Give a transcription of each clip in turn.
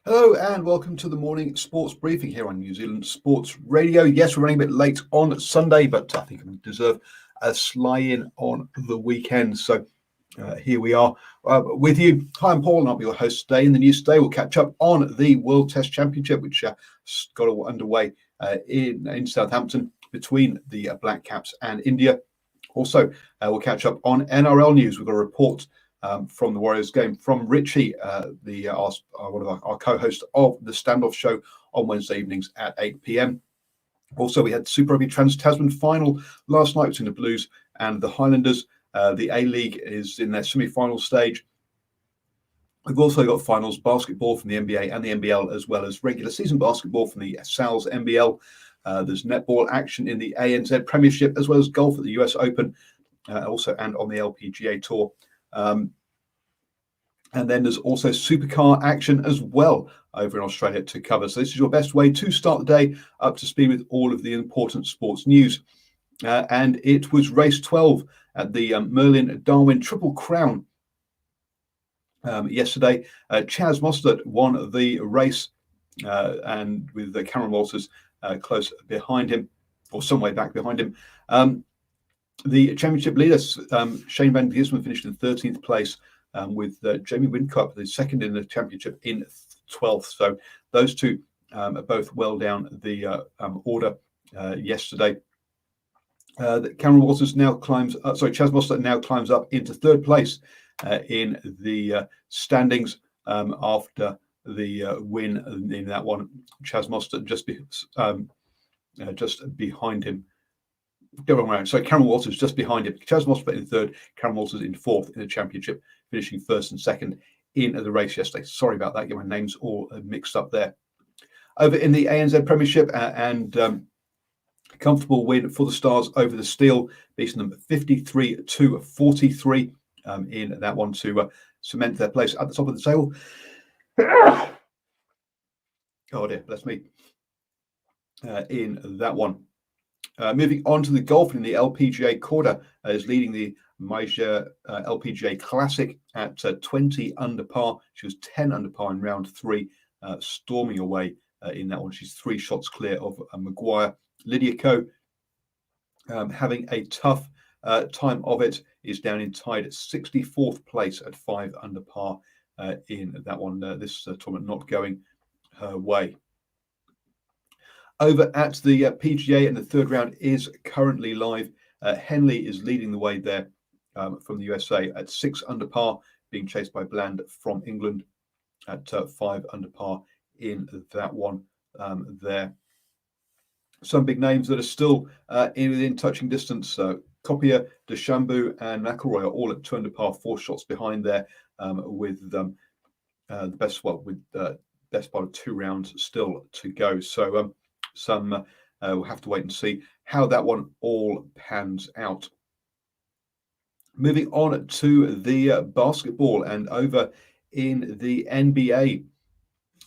Hello and welcome to the morning sports briefing here on New Zealand Sports Radio. Yes, we're running a bit late on Sunday, but I think we deserve a sly-in on the weekend. So here we are with you. Hi, I'm Paul and I'll be your host today. In the news today, we'll catch up on the World Test Championship, which got underway in Southampton between the Black Caps and India. Also, we'll catch up on NRL news. We've got a report from the Warriors game from Richie, one of our co-hosts of the Standoff Show on Wednesday evenings at 8 p.m. Also, we had Super Rugby Trans-Tasman final last night between the Blues and the Highlanders. The A-League is in their semi-final stage. We've also got finals basketball from the NBA and the NBL, as well as regular season basketball from the Sal's NBL. There's netball action in the ANZ Premiership, as well as golf at the US Open, also and on the LPGA Tour. And then there's also supercar action as well over in Australia to cover. So this is your best way to start the day up to speed with all of the important sports news. And it was race 12 at the Merlin Darwin Triple Crown yesterday. Chaz Mostert won the race, and with Cameron Walters close behind him, or some way back behind him. The championship leaders, Shane Van Gisbergen, finished in 13th place, with Jamie Whincup, the second in the championship, in 12th. So those two are both well down the order yesterday. Cameron Walters now climbs, Chaz Mostert now climbs up into third place in the standings after the win in that one. Chaz Mostert just behind him. Go wrong round. So Cameron Walters just behind him. Chaz Mostert in third, Cameron Walters in fourth in the championship, finishing first and second in the race yesterday. Sorry about that, get my names all mixed up there. Over in the ANZ Premiership, and comfortable win for the Stars over the Steel, beating them 53-43 in that one to cement their place at the top of the table. Oh dear, bless me. In that one. Moving on to the golf in the LPGA quarter, is leading the Malaysia LPGA Classic at 20 under par. She was 10 under par in round three, storming away in that one. She's 3 shots clear of Maguire. Lydia Ko, having a tough time of it, is down in tied 64th place at 5 under par in that one. This tournament not going her way. Over at the PGA, and the third round is currently live. Henley is leading the way there from the USA at 6 under par, being chased by Bland from England at 5 under par in that one there. Some big names that are still within touching distance. Copier, DeChambeau and McIlroy are all at 2 under par, 4 shots behind there, with the best part of 2 rounds still to go. So we'll have to wait and see how that one all pans out. Moving on to the basketball, and over in the NBA,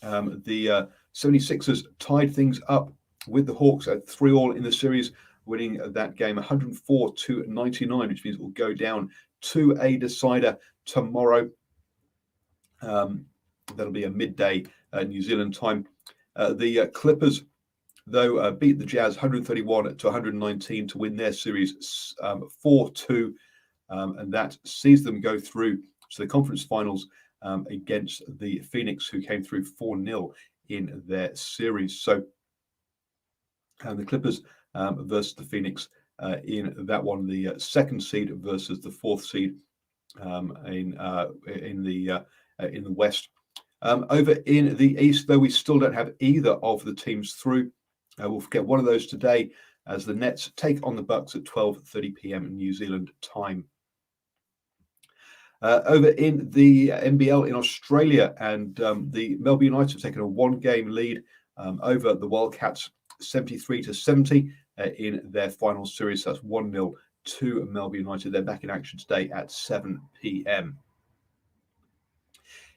the 76ers tied things up with the Hawks at 3-3 in the series, winning that game 104-99, which means it will go down to a decider tomorrow. That'll be a midday New Zealand time. The Clippers, though, beat the Jazz 131-119 to win their series 4-2, and that sees them go through to the conference finals against the Phoenix, who came through 4-0 in their series. So the Clippers versus the Phoenix in that one, the second seed versus the 4th seed in the West. Over in the East, though, we still don't have either of the teams through. We'll get one of those today as the Nets take on the Bucks at 12:30 p.m. New Zealand time. Over in the NBL in Australia, and the Melbourne United have taken a 1-game lead over the Wildcats, 73-70 in their final series. That's 1-0 to Melbourne United. They're back in action today at 7 p.m.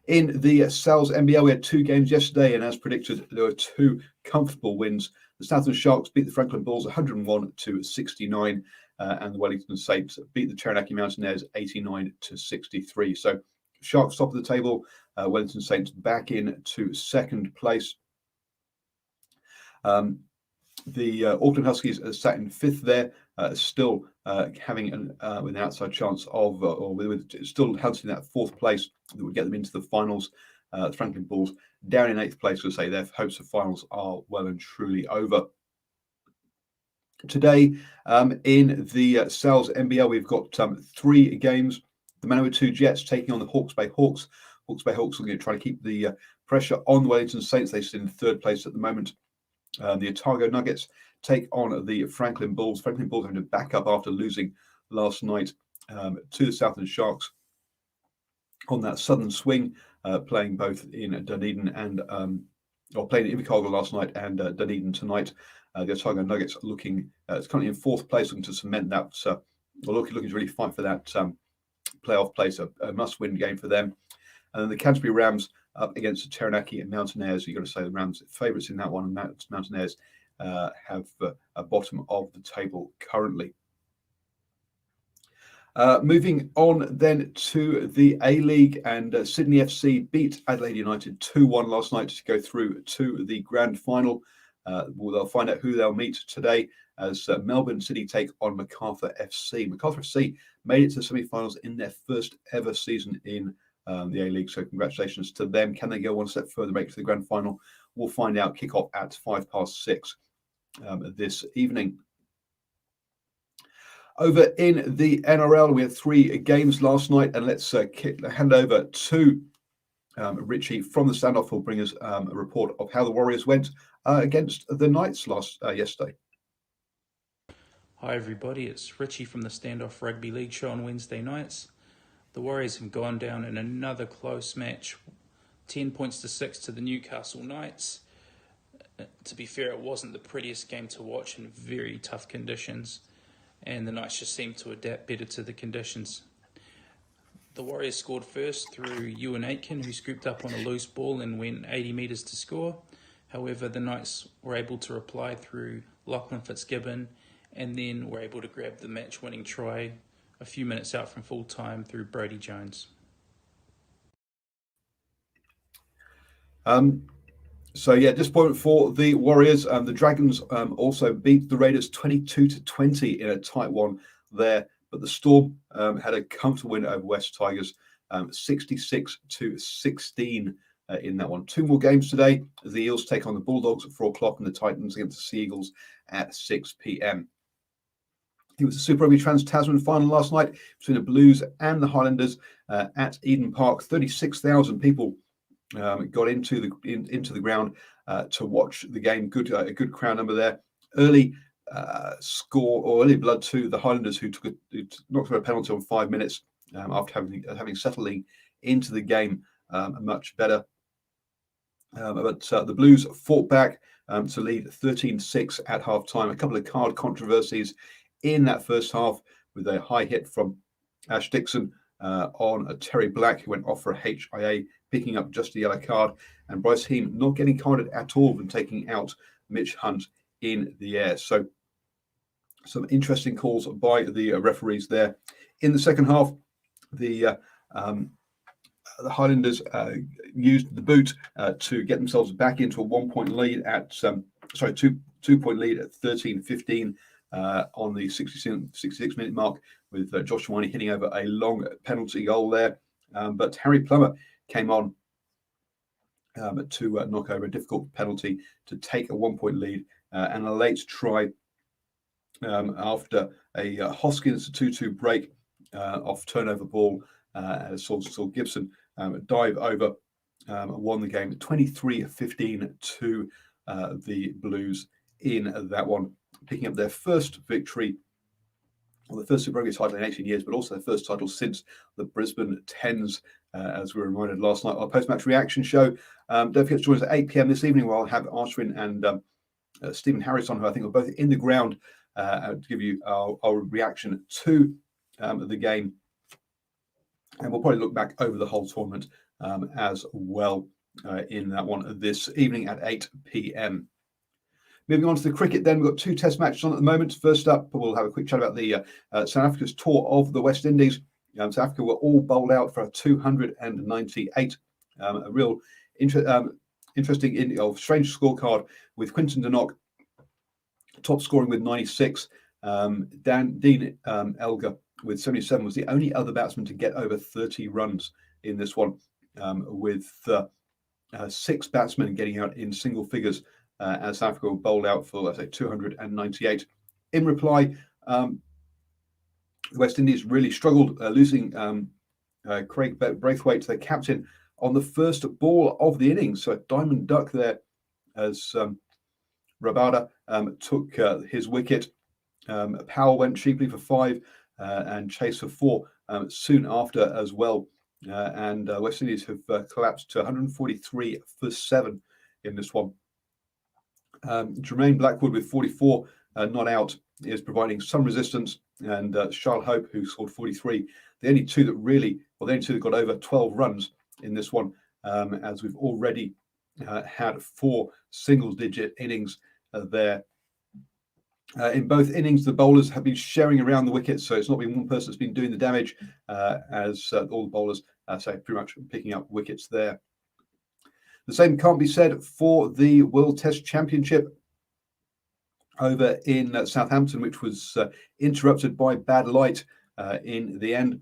In the Sal's NBL, we had 2 games yesterday, and as predicted, there were 2 comfortable wins. The Southern Sharks beat the Franklin Bulls 101-69, and the Wellington Saints beat the Taranaki Mountaineers 89-63. So Sharks top of the table Wellington Saints back into second place. The Auckland Huskies sat in fifth there, still having an outside chance of, or with still hunting that fourth place that would get them into the finals. The Franklin Bulls down in eighth place, to say their hopes of finals are well and truly over. Today, in the Sal's NBL, we've got 3 games. The Manawatu Jets taking on the Hawke's Bay Hawks. Hawke's Bay Hawks are going to try to keep the pressure on the Wellington Saints. They sit in third place at the moment. The Otago Nuggets take on the Franklin Bulls. Franklin Bulls having to back up after losing last night to the Southern Sharks on that southern swing, playing both in Dunedin and or playing in Invercargill last night and Dunedin tonight. The Otago Nuggets looking it's currently in fourth place, looking to cement that. Looking to really fight for that playoff place, a must-win game for them. And then the Canterbury Rams up against the Taranaki and Mountaineers. You've got to say the Rams favourites in that one, and Mountaineers have a bottom of the table currently. Moving on then to the A-League, and Sydney FC beat Adelaide United 2-1 last night to go through to the grand final. They'll find out who they'll meet today as Melbourne City take on Macarthur FC. Macarthur FC made it to the semi-finals in their first ever season in the A-League, so congratulations to them. Can they go one step further, make it to the grand final? We'll find out. Kick-off at 6:05 this evening. Over in the NRL, we had 3 games last night, and let's hand over to Richie from the standoff, who'll bring us a report of how the Warriors went against the Knights yesterday. Hi everybody, it's Richie from the Standoff Rugby League show on Wednesday nights. The Warriors have gone down in another close match, 10 points to 6 to the Newcastle Knights. To be fair, it wasn't the prettiest game to watch in very tough conditions, and the Knights just seemed to adapt better to the conditions. The Warriors scored first through Ewan Aitken, who scooped up on a loose ball and went 80 metres to score. However, the Knights were able to reply through Lachlan Fitzgibbon, and then were able to grab the match-winning try a few minutes out from full-time through Brodie Jones. Disappointment for the Warriors. The Dragons also beat the Raiders 22-20 in a tight one there, but the Storm had a comfortable win over West Tigers, 66-16 in that one. 2 more games today. The Eels take on the Bulldogs at 4:00 and the Titans against the Sea Eagles at 6 p.m. It was the Super Rugby Trans-Tasman final last night between the Blues and the Highlanders at Eden Park. 36,000 people got into the ground to watch the game. A good crowd number there. Early blood to the Highlanders, who knocked a penalty on 5 minutes after having settling into the game much better. But the Blues fought back to lead 13-6 at half-time. A couple of card controversies in that first half, with a high hit from Ash Dixon on a Terry Black, who went off for a HIA, picking up just a yellow card, and Bryce Heem not getting carded at all and taking out Mitch Hunt in the air. So some interesting calls by the referees there. In the second half, the Highlanders used the boot to get themselves back into a 1-point lead at 2-point lead at 13-15 on the 66-minute mark, with Josh Winey hitting over a long penalty goal there. But Harry Plummer came on to knock over a difficult penalty to take a 1-point lead, and a late try after a Hoskins 2-2 break off turnover ball. Saul Gibson dive over, won the game 23-15 to the Blues in that one, picking up their first victory, the first Super Rugby title in 18 years, but also their first title since the Brisbane Tens, as we were reminded last night. Our post-match reaction show. Don't forget to join us at 8 p.m. this evening, where I'll have Archwin and Stephen Harris on, who I think are both in the ground to give you our reaction to the game. And we'll probably look back over the whole tournament as well in that one this evening at 8 p.m. Moving on to the cricket then, we've got 2 test matches on at the moment. First up, we'll have a quick chat about the South Africa's tour of the West Indies. South Africa were all bowled out for a 298 A real interesting, strange scorecard with Quinton de Noc top scoring with 96. Dean Elgar with 77 was the only other batsman to get over 30 runs in this one, with 6 batsmen getting out in single figures as South Africa bowled out for, let's say, 298. In reply, the West Indies really struggled, losing Craig Braithwaite, their captain, on the first ball of the innings. So a diamond duck there as Rabada took his wicket. Powell went cheaply for 5 and Chase for 4 soon after as well. And West Indies have collapsed to 143 for 7 in this one. Jermaine Blackwood with 44 not out is providing some resistance, and Charles Hope, who scored 43, the only two that got over 12 runs in this one, as we've already had 4 single-digit innings there. In both innings, the bowlers have been sharing around the wickets, so it's not been one person that's been doing the damage, as all the bowlers say pretty much picking up wickets there. The same can't be said for the World Test Championship over in Southampton, which was interrupted by bad light in the end.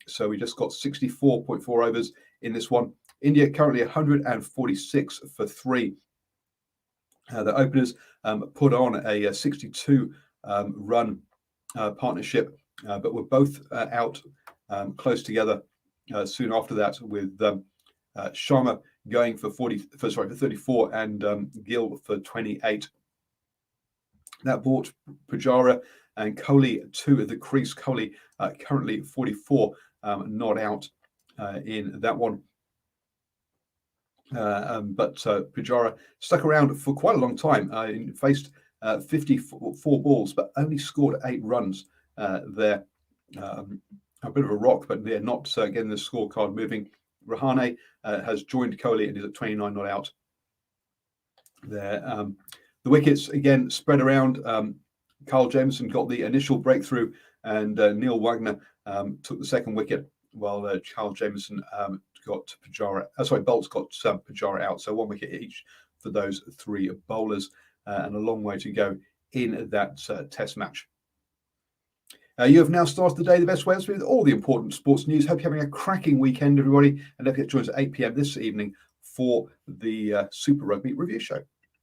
So we just got 64.4 overs in this one. India currently 146 for 3. The openers put on a 62 run partnership, but were both out close together soon after that, with Sharma going for 34 and Gill for 28. That brought Pujara and Kohli to the crease. Kohli currently 44, not out in that one. But Pujara stuck around for quite a long time. Faced 54 balls, but only scored 8 runs there. A bit of a rock, but they're not getting the scorecard moving. Rahane has joined Kohli and is at 29 not out there. The wickets again spread around. Carl Jamieson got the initial breakthrough, and Neil Wagner took the second wicket, while Carl Jamieson got Pujara. Bolts got Pujara out. So 1 wicket each for those 3 bowlers, and a long way to go in that Test match. You have now started the day the best way with all the important sports news. Hope you're having a cracking weekend, everybody, and don't forget to join us at 8 p.m. this evening for the Super Rugby Review Show.